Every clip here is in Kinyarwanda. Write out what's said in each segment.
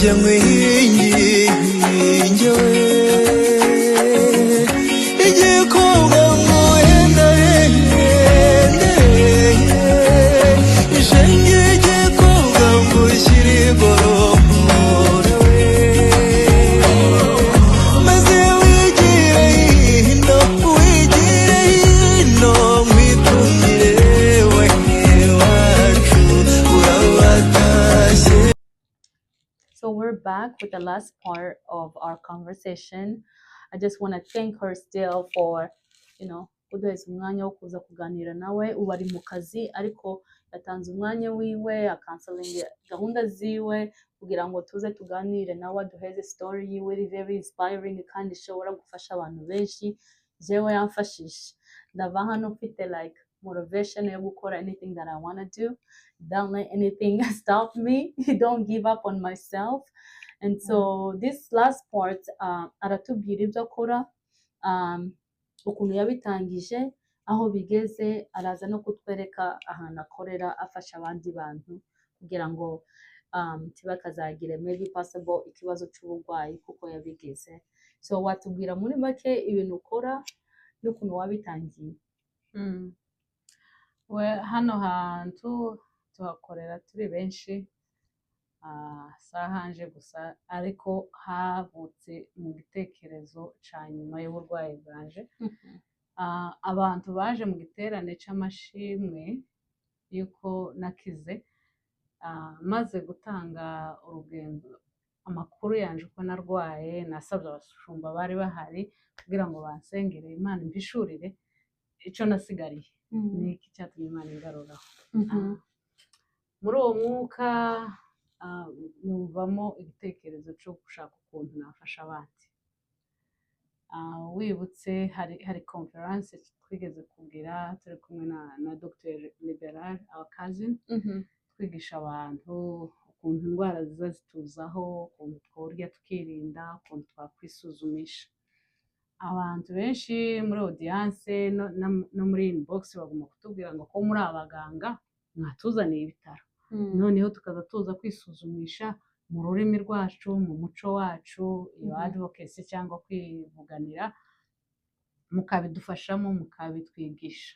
njye nkwinginge we igiye koga nguhenda ishenge igiye koga ngushyire igorora we maze wigire hino mwitungire we wacu urabatashye. So we're back with the last part of our conversation. I just want to thank her still for, kuduheza umwanya wo kuza kuganira nawe. Ubu ari mu kazi ariko yatanze umwanya wiwe akansalinga gahunda ziwe kugira ngo tuze tuganire nawe aduheze story yiwe iri very inspiring kandi ishobora gufasha abantu benshi. Jewe yamfashije ndava hano mfite like motivation yo gukora anything that I want to do. Don't let anything stop me. Don't give up on myself. And so this last part aratubwira ibyo akora, ukuntu yabitangije, aho bigeze, araza no kutwereka ahantu akorera afasha abandi bantu kugira ngo ntibakazagire maybe possible ikibazo cy'uburwayi kuko yabigeze. So watubwira muri make ibintu ukora n'ukuntu wabitangiye? Hano hantu tuhakorera turi benshi, sahanje gusa ariko havutse mu gitekerezo cya nyuma y'uburwayi bwanje. Abantu baje mu giterane cy'amashimwe yuko nakize, maze gutanga urugendo amakuru yanje uko narwaye, nasabye abashumba bari bahari kugira ngo bansengere Imana impishurire icyo nasigariye n'iki cyatumye Imana ingaruraho. Muri uwo mwuka numvamo igitekerezo cyo gushaka ukuntu nafasha abandi. Wibutse hari conference twigeze kugira turi kumwe na Dr. Liberal, our cousin, twigisha abantu ukuntu indwara ziza zituzaho, ukuntu tworya tukirinda, ukuntu twakwisuzumisha. Abantu benshi muri audience no muri inbox bagomba kutubwira ngo ko muri abaganga mwatuzaniye ibitaro, noneho tukaza tuza kwisuzumisha mu rurimi rwacu, mu muco wacu, iyo advocacy cyangwa kwivuganira, mukabidufashamo mukabitwigisha.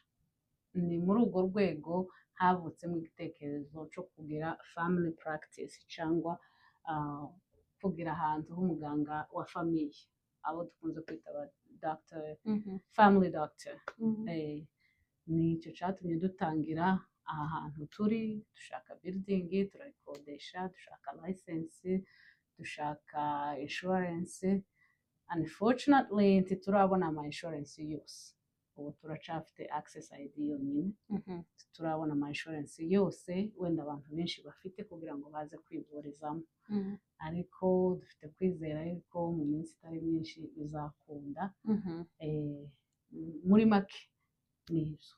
Ni muri urwo rwego havutsemo igitekerezo cyo kugira family practice cyangwa kugira ahantu h'umuganga wa famiye, abo dukunze kwita doctor, family doctor. Nicyo cyatumye dutangira aha hantu turi, dushaka building turayikodesha, dushaka license, dushaka insurance. Unfortunately ntiturabona ama insurance yose, ubu turacafite access ID yonyine, turabona ama insurance yose wenda abantu benshi bafite kugira ngo baze kwivurizamo. Ariko dufite kwizera yuko mu minsi itari myinshi bizakunda. Muri make nibyo.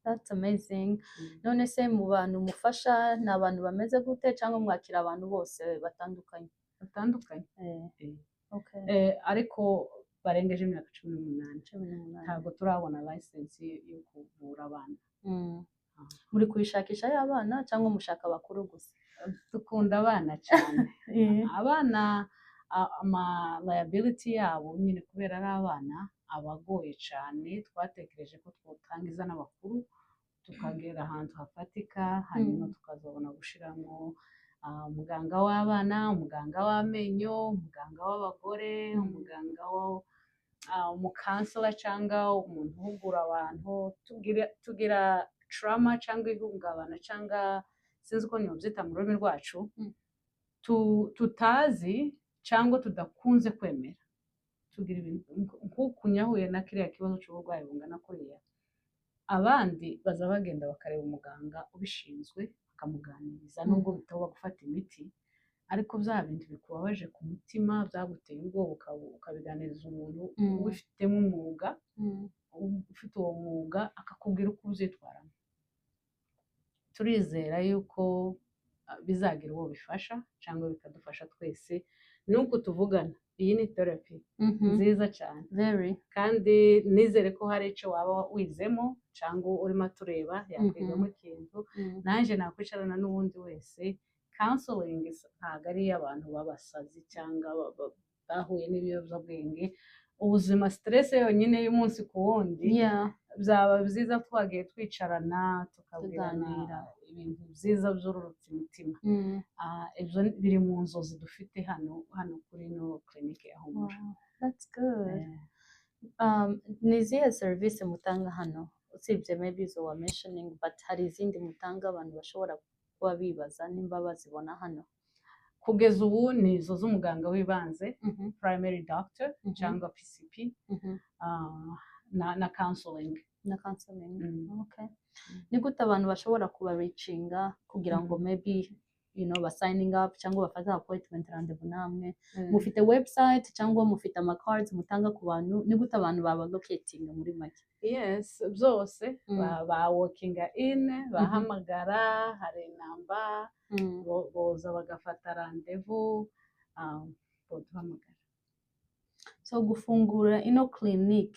That's amazing. None se mu bantu mufasha ni abantu bameze gute cyangwa mwakira abantu bose batandukanye? Okay. Ariko barengeje imyaka 18. Ntabwo turabona license yo kuvura abana. Muri kuyishakisha y'abana cyangwa mushaka abakuru gusa? Dukunda abana cyane. Abana ama liability yabo nyine kubera ari abana abagoye cyane. Twatekereje ko twotangiza n'abakuru tukagera ahantu hafatika, hanyuma tukazabona gushiramo umuganga w'abana, umuganga w'amenyo, umuganga w'abagore, umuganga umukansela cyangwa umuntu uhugura abantu. Tugira trauma cyangwa ihungabana cyangwa sinzi uko nyobyita mu rurimi rwacu, tutazi cyangwa tudakunze kwemera. Tugira ibintu nk'uku nyahuye na kiriya kibazo cy'uburwayi bungana kuriya, abandi baza bagenda bakareba umuganga ubishinzwe bakamuganiriza, nubwo bitaba gufata imiti, ariko bya bintu bikubabaje ku mutima byaguteye ubwoba ukabiganiriza umuntu ubifitemo umwuga, ufite uwo mwuga akakubwira uko ubyitwaramo. Turizera yuko bizagira uwo bifasha cyangwa bikadufasha twese. Nuko tuvugana, iyi ni therapy nziza cyane, kandi nizere ko hari icyo waba wizemo cyangwa urimo tureba yakwigamo ikintu, nanjye nakwicarana n'ubundi wese counseling ntabwo ari iy'abantu b'abasazi cyangwa bahuye n'ibiyobyabwenge. Ubuzima stress yonyine y'umunsi ku wundi, Yeah. byaba byiza twagiye twicarana tukabwirana Tuganira. ibintu byiza byururutsa imitima. Ibyo biri mu nzozi dufite hano kuri ino clinic ya Humura. Wow, that's good. Eh, Ni izihe serivisi mutanga hano usibye maybe izo wa mentioning, but hari izindi mutanga abantu bashobora kuba bibaza nimba bazibona hano? kugeza ubu ni izo z'umuganga w'ibanze, Mhm, primary doctor Mhm. cyangwa PCP, mhm. na counseling. Na counseling. Mm. Okay. Ni gute abantu bashobora kubareachinga kugira ngo maybe ba signing up cyangwa bafate appointment rendezvous namwe? Mufite website cyangwa mufite ama cards mutanga ku bantu? Ni gute abantu baba locating muri make? Yes, byose Mm. ba walking in, bahamagara, hari namba, boza bagafata rendezvous, boduhamagara. So gufungura ino clinic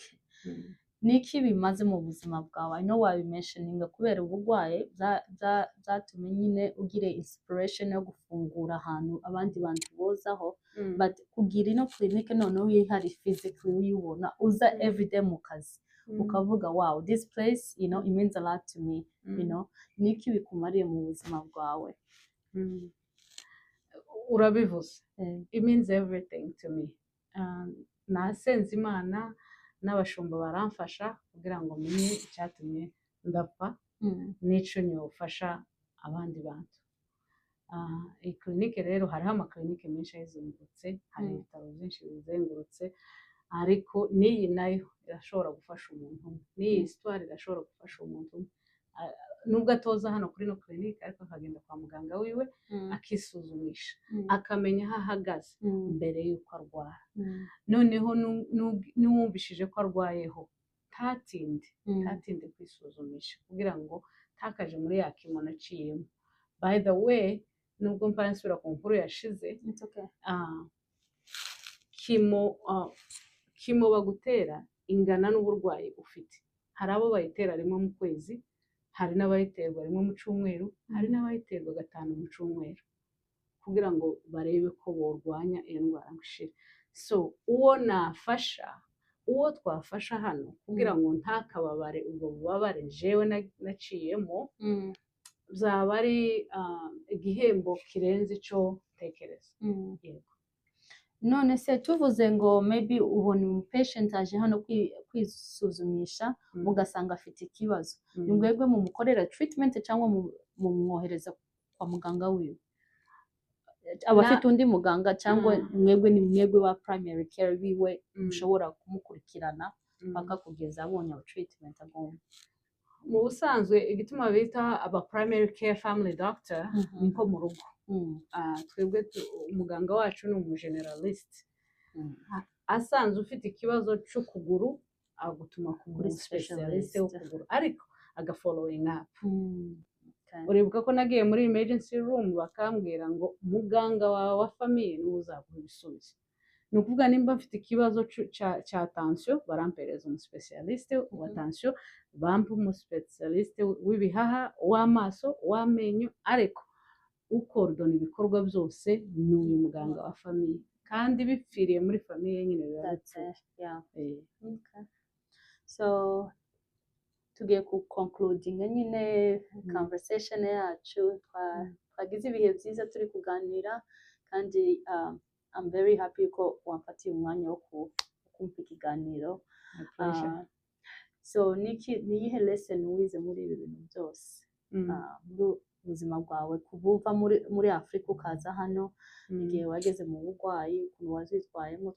niki bimaze mu buzima bwawe? I know wabimentioninga kubera uburwayi byatumye nyine ugire inspiration yo gufungura ahantu abandi bantu bozaho, but kugira ino clinic noneho hari physically uyibona uza everyday mu kazi ukavuga wow, this place it means a lot to me. Niki bikumariye mu buzima bwawe? Urabivuze. It means everything to me. Nasenze Imana n'abashumba baramfasha kugira ngo menye icyatumye ndapfa n'icyo nyofasha abandi bantu. Iyi clinique rero hariho amakilinike menshi ayizengurutse, hari ibitaro byinshi bizengurutse, ariko n'iyi nayo irashobora gufasha umuntu umwe, n'iyi histoire irashobora gufasha umuntu umwe, nubwo atoza hano kuri ino clinique ariko akagenda kwa muganga wiwe akisuzumisha akamenya aho ahagaze mbere y'uko arwara. Noneho n'uwumvishije ko arwayeho ntatinde kwisuzumisha kugira ngo ntakaje muri ya kimo naciyemo. By the way, nubwo mpora nsubira ku nkuru yashize, kimo bagutera ingana n'uburwayi ufite. Hari abo bayitera rimwe mu kwezi, hari n'abayiterwa rimwe mu cyumweru, hari n'abayiterwa 5 mu cyumweru kugira ngo barebe ko borwanya iyo ndwara ngo ishire. So uwo twafasha hano kugira ngo ntakababare ubwo bubabare jewe naciyemo, byaba ari igihembo kirenze icyo tekereza. Yego. None se tuvuze ngo maybe ubona patient aje hano kwisuzumisha mugasanga afite ikibazo, ni mwebwe mumukorera treatment cyangwa mumwohereza kwa muganga wiwe? Abafite undi muganga cyangwa mwebwe wa primary care wiwe ushobora kumukurikirana paka kugeza abonye treatment agomba? Mu busanzwe igituma bita aba primary care family doctor niko mu rugo. Twebwe umuganga wacu ni umugeneralist. Asanzwe ufite ikibazo cy'ukuguru agutuma ku specialist w'ukuguru, ariko agafollowing up. Uribuka ko nagiye muri emergency room bakambwira ngo muganga wawe wa famille niwe uzaguha ibisubizo. Ni ukuvuga nimba mfite ikibazo cya tension barampereza umuspecialist wa tension, bampa umuspecialist w'ibihaha, w'amaso, w'amenyo, ariko ukordona ibikorwa byose ni uyu muganga wa famille, kandi bipfiriye muri famille nyine biba. So tugiye ku concluding nyine conversation yacu, twagize ibihe byiza turi kuganira, kandi I'm very happy ko wamfatiye umwanya wo kumva ikiganiro. So niyihe lesson wize muri ibi bintu byose muri ubuzima bwawe, kuva uva muri Afurika ukaza hano, igihe wageze mu burwayi, ukuntu wazitwayemo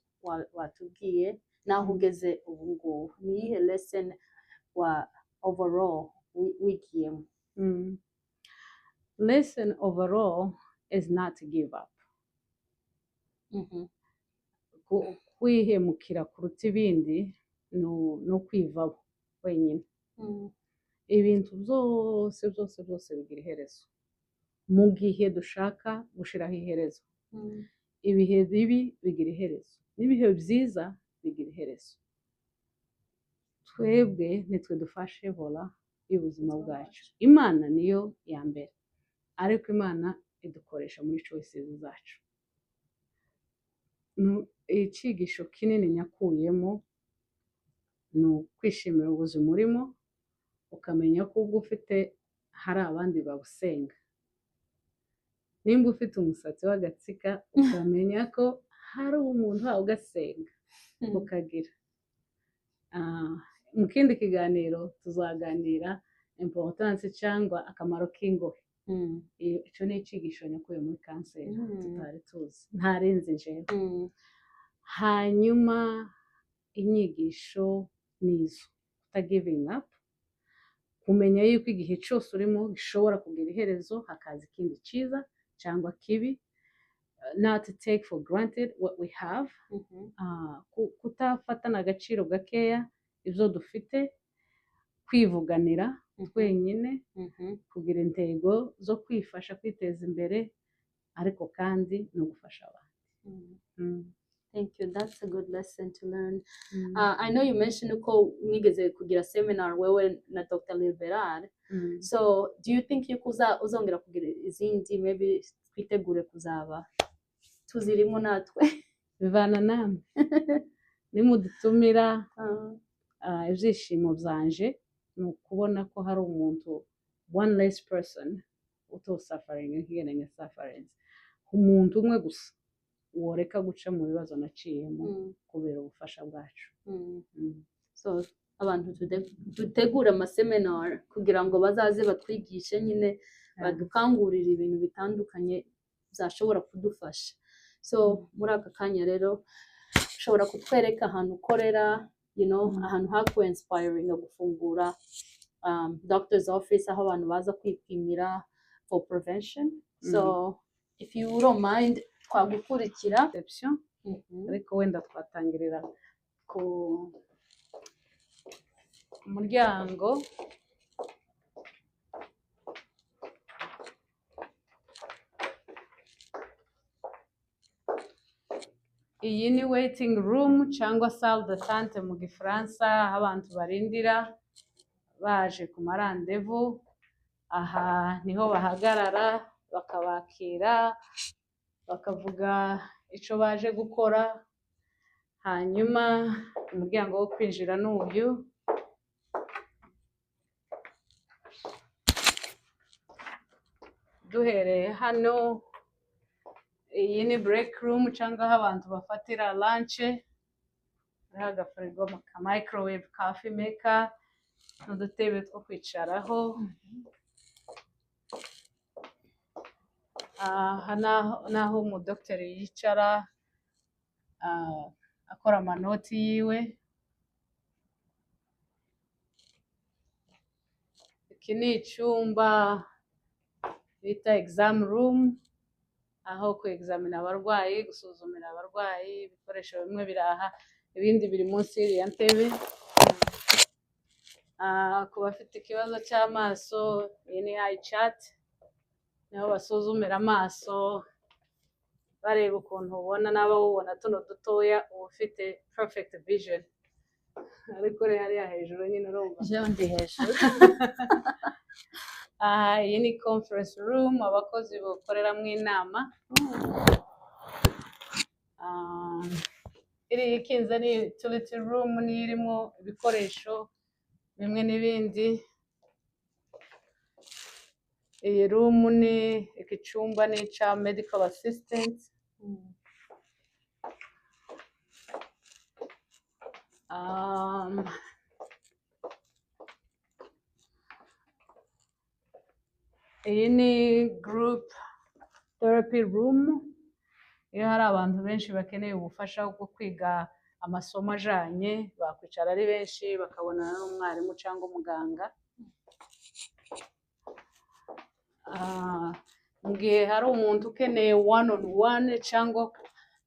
watubwiye, naho ugeze ubu ngubu, niyihe lesson overall wigiyemo? Lesson overall is not to give up. Kwihemukira kuruta ibindi no kwivaho wenyine. Ibintu byose bigira iherezo. Mu gihe dushaka gushiraho iherezo, ibihe bibi bigira iherezo, n'ibihe byiza bigira iherezo. Twebwe nitwe dufashe vola y'ubuzima bwacu. Imana niyo ya mbere, ariko Imana idukoresha muri choices zacu. Icigisho kinini nyakuyemo ni ukwishimira ubuzima urimo, ukamenya ko ubwo ufite hari abandi babusenga. Nimba ufite umusatsi w'agatsika ukamenya ko hari umuntu wawe ugasenga ukagira. Mu kindi kiganiro tuzaganira importance cyangwa akamaro k'ingohe. Icyo ni icigisho nakuye muri kanseri tutari tuzi, ntarenze jewe. Hanyuma inyigisho nizo kuta giving up, kumenya yuko igihe cyose urimo gishobora kugira iherezo, hakaza ikindi cyiza cyangwa kibi. Not to take for granted what we have, kutafatana agaciro gakeya ibyo dufite, kwivuganira twenyine, kugira intego zo kwifasha kwiteza imbere, ariko kandi no gufasha abantu. Thank you. That's a good lesson to learn. I know you mentioned ko mwigeze kugira seminar wewe na Dr. Liberal. So, do you think yuko uzongera kugira izindi, maybe twitegure kuzaba tuzirimo natwe? Bivana namwe. Nimudutumira, ibyishimo byanje ni ukubona ko hari umuntu, one less person suffering nk'iyo suffering. Umuntu umwe gusa woreka guca mu bibazo naciyemo kubera ubufasha bwacu. So abantu dutegura amaseminar kugira ngo bazaze batwigishe nyine, badukangurira ibintu bitandukanye byashobora kudufasha. So muri aka kanya rero ushobora kutwereka ahantu ukorera, ahantu haku inspiring gufungura doctor's office, aho abantu baza kwipimira for prevention. So if you don't mind, twagukurikira Reception, ariko wenda twatangirira ku muryango. Iyi ni waiting room cyangwa salle d'attente mu Gifaransa, aho abantu barindira baje ku marandevu. Aha niho bahagarara bakabakira, bakavuga icyo baje gukora. Hanyuma umuryango wo kwinjira ni uyu. Duhereye hano, iyi ni break room cyangwa aho abantu bafatira lunch. Hariho agafirigo, ka microwave, coffee maker, n'udutebe two kwicaraho. Aha naho umudokiteri yicara akora amanoti yiwe. Iki ni icyumba bita exam room, aho ku examina abarwayi, gusuzumira abarwayi. Ibikoresho bimwe biraha, ibindi biri munsi y'iriya ntebe. Ku bafite ikibazo cy'amaso, iyi ni eye chart, niho basuzumira amaso bareba ukuntu ubona, n'aba ubona tuno dutoya uba ufite perfect vision. Ariko rero hariya hejuru nyine urumva jewe ndi hejuru. Iyi ni conference room, abakozi bakoreramo inama. Iri ikinze ni utility room, ni irimo ibikoresho bimwe n'ibindi. Iyi room ni icyumba ni icya medical assistant. Iyi ni group therapy room, iyo hari abantu benshi bakeneye ubufasha bwo kwiga amasomo ajanye, bakwicara ari benshi bakabonana n'umwarimu cyangwa umuganga. Mu gihe hari umuntu ukeneye one on one cyangwa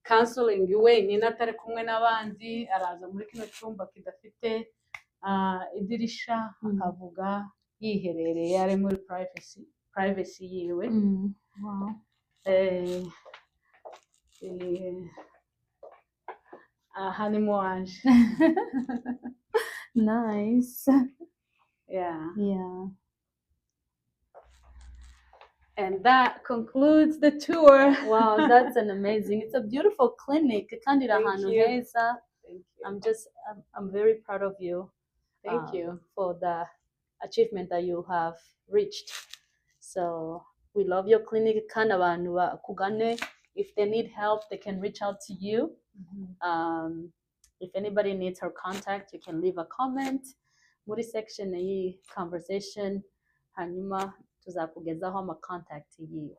counseling wenyine atari kumwe n'abandi, araza muri kino cyumba kidafite idirisha, akavuga yiherereye, ari muri privacy yiwe. Wow. Aha ni mo wanje. Nice. Yeah. Yeah. And that concludes the tour. Wow, that's an amazing. It's a beautiful clinic. Kandi iri Thank ahantu you. heza. Thank you. I'm very proud of you. Thank you. For the achievement that you have reached. So we love your clinic. Kandi abantu bakugane. If they need help, they can reach out to you. If anybody needs her contact, you can leave a comment muri section y'iyi conversation, hanyuma tuzakugezaho ama contact yiwe.